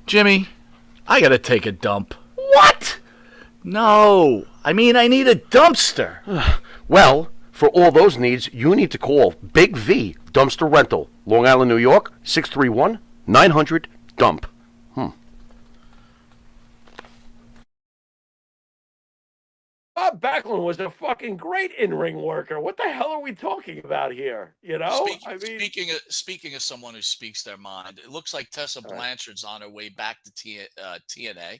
Jimmy, I gotta take a dump. What? No, I mean I need a dumpster. Well, for all those needs, you need to call Big V Dumpster Rental, Long Island, New York, 631 900 dump. Bob Backlund was a fucking great in-ring worker. What the hell are we talking about here? You know, I mean, Speaking of someone who speaks their mind, it looks like Tessa all right, Blanchard's on her way back to TNA.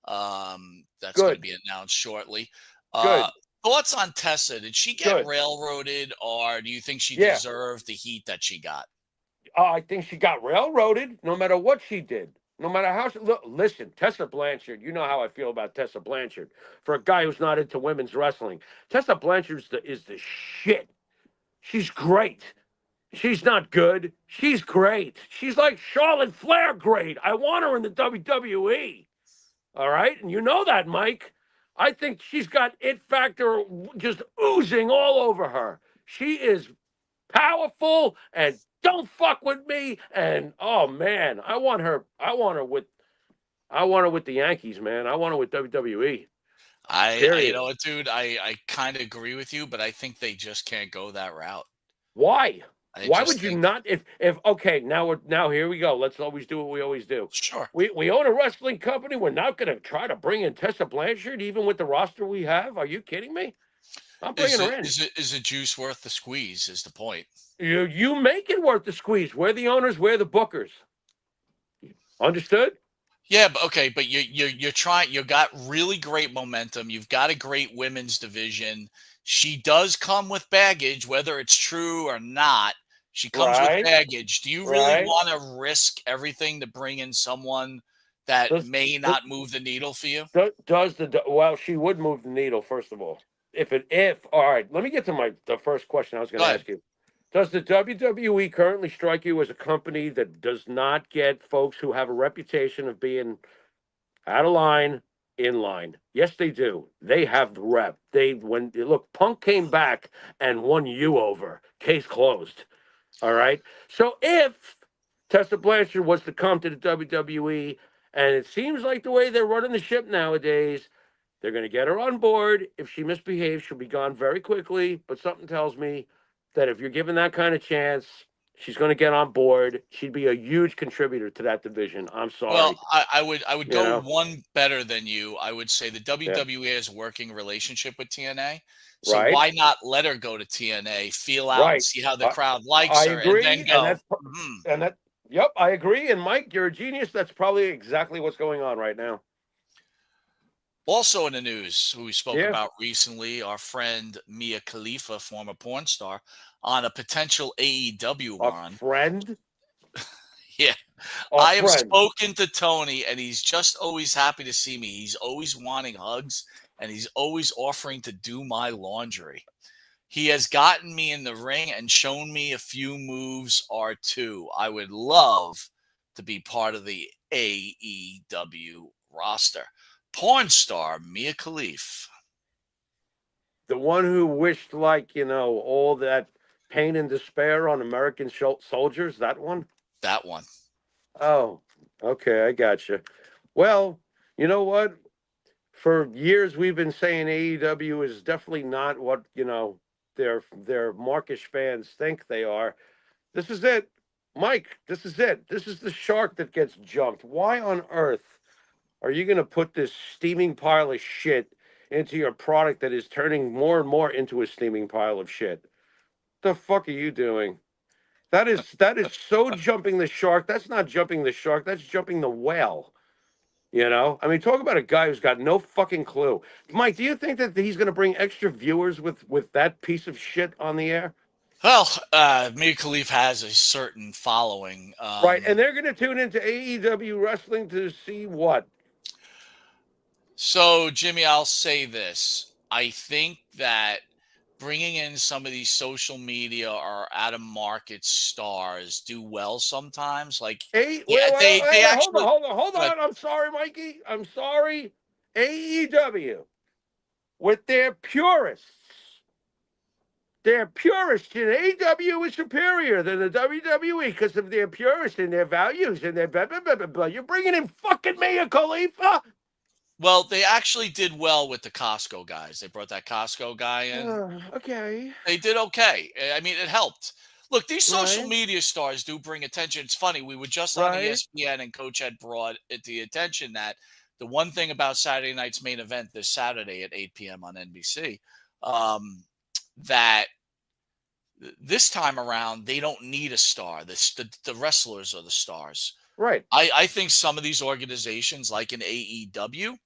That's going to good, be announced shortly. good, Uh, Thoughts on Tessa? Did she get good. railroaded, or do you think she Yeah, deserved the heat that she got? I think she got railroaded. No matter what she did, no matter how. Look, listen, Tessa Blanchard. You know how I feel about Tessa Blanchard. For a guy who's not into women's wrestling, Tessa Blanchard is the shit. She's great. She's not good. She's great. She's like Charlotte Flair great. I want her in the WWE. All right. And you know that, Mike. I think she's got it factor just oozing all over her. She is powerful and don't fuck with me. And oh man, I want her with the Yankees, man. I want her with WWE. You Period. know what, dude? I kind of agree with you, but I think they just can't go that route. Why? I Why just would you think, not? If okay, now here we go. Let's always do what we always do. sure. We own a wrestling company. We're not going to try to bring in Tessa Blanchard, even with the roster we have. Are you kidding me? I'm bringing her in. Is it juice worth the squeeze? Is the point? You make it worth the squeeze. We're the owners. We're the bookers. Understood? Yeah, but okay, but you're trying. You got really great momentum. You've got a great women's division. She does come with baggage, whether it's true or not. She comes with Right. baggage. Do you really Right. want to risk everything to bring in someone that Does may not move the needle for you? does the well? She would move the needle first of all. If all right. Let me get to the first question I was going Go to ahead. ask you. Does the WWE currently strike you as a company that does not get folks who have a reputation of being out of line, in line? Yes, they do. They have the rep. When look, Punk came back and won you over. Case closed. All right. So if Tessa Blanchard was to come to the WWE, and it seems like the way they're running the ship nowadays, they're going to get her on board. If she misbehaves, she'll be gone very quickly. But something tells me that if you're given that kind of chance, she's going to get on board. She'd be a huge contributor to that division. I'm Well, sorry. I would You go know? one better than you. I would say the Yeah. WWE has a working relationship with TNA. So Right. why not let her go to TNA, feel out and Right. see how the I, crowd I likes her, and then agree. go, "Hmm." And that, yep, I agree. And Mike, you're a genius. That's probably exactly what's going on right now. Also in the news, who we spoke Yeah. about recently, our friend Mia Khalifa, former porn star, on a potential AEW A run. friend. Yeah. A I have friend. spoken to Tony, and he's just always happy to see me. He's always wanting hugs, and he's always offering to do my laundry. He has gotten me in the ring and shown me a few moves or two. I would love to be part of the AEW roster. Porn star Mia Khalifa. The one who wished, like, all that pain and despair on American soldiers. That one. That one. Oh, okay. I got you. Well, you know what? For years we've been saying AEW is definitely not what their markish fans think they are. This is it, Mike. This is it. This is the shark that gets jumped. Why on earth are you going to put this steaming pile of shit into your product that is turning more and more into a steaming pile of shit? The fuck are you doing? That is so jumping the shark. That's not jumping the shark. That's jumping the whale. I mean, talk about a guy who's got no fucking clue. Mike, do you think that he's going to bring extra viewers with that piece of shit on the air? Well, Mia Khalifa has a certain following. Right, and they're going to tune into AEW wrestling to see what? So, Jimmy, I'll say this. I think that bringing in some of these social media or out of market stars do well sometimes. Like, Wait, yeah, wait, wait, they wait, hold on, actually, hold on, hold but on. I'm sorry, Mikey. I'm sorry. AEW, with their purists, They're purists, and AEW is superior than the WWE because of their purists and their values and their blah, blah, blah, blah, blah. You're bringing in fucking Mia Khalifa? Well, they actually did well with the Costco guys. They brought that Costco guy in. Okay. They did okay. I mean, it helped. Look, these social Right. media stars do bring attention. It's funny. We were just on Right. ESPN, and Coach had brought it the attention that the one thing about Saturday night's main event this Saturday at 8 p.m. on NBC, that this time around they don't need a star. The wrestlers are the stars. Right. I think some of these organizations, like an AEW,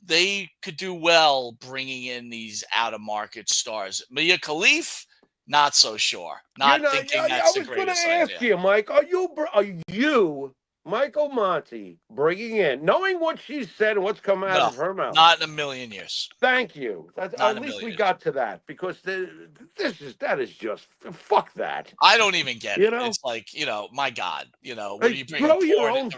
they could do well bringing in these out of market stars. Mia Khalifa, not so sure. Not thinking that's the I was going to greatest ask idea. you, Mike, are you, Michael Monte, bringing in, knowing what she said and what's come out No, of her mouth? not in a million years. Thank you. At least we got to that, because that is just fuck that. I don't even get You it. know? It's like, my God, what are you bringing?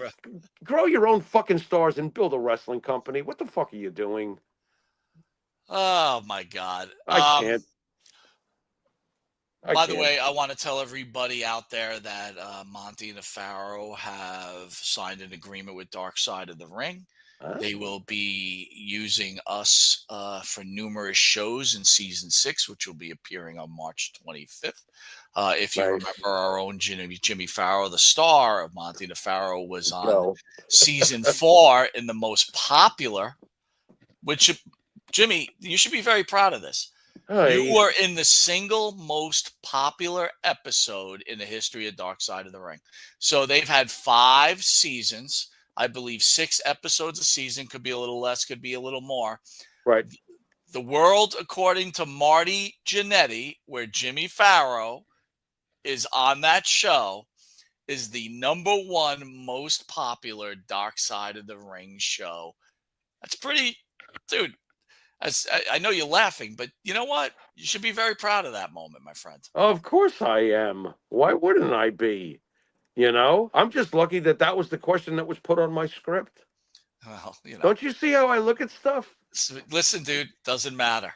Grow your own fucking stars and build a wrestling company. What the fuck are you doing? Oh my God. I can't. By the way, I want to tell everybody out there that Monte The Pharaoh have signed an agreement with Dark Side of the Ring. They will be using us for numerous shows in season 6, which will be appearing on March 25th. If you remember, our own Jimmy Farrow, the star of Monte The Pharaoh, was on season 4 in the most popular, which, Jimmy, you should be very proud of this. You were in the single most popular episode in the history of Dark Side of the Ring. So they've had 5 seasons. I believe 6 episodes a season. Could be a little less, could be a little more. Right. The World, according to Marty Jannetty, where Jimmy Farrow is on that show, is the #1 most popular Dark Side of the Ring show. That's pretty, dude. I know you're laughing, but you know what? You should be very proud of that moment, my friend. Of course I am. Why wouldn't I be? I'm just lucky that was the question that was put on my script. Well, Don't you see how I look at stuff? Listen, dude, doesn't matter.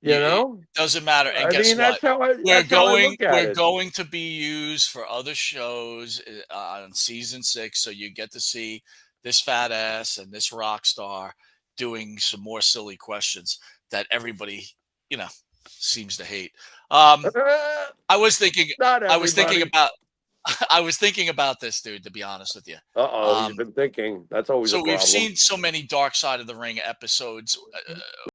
It doesn't matter. And guess what? That's how I look at it. We're going to be used for other shows on season 6, so you get to see this fat ass and this rock star doing some more silly questions that everybody, seems to hate. I was thinking about this, dude, to be honest with you. He's been thinking. That's always a problem. We've seen so many Dark Side of the Ring episodes.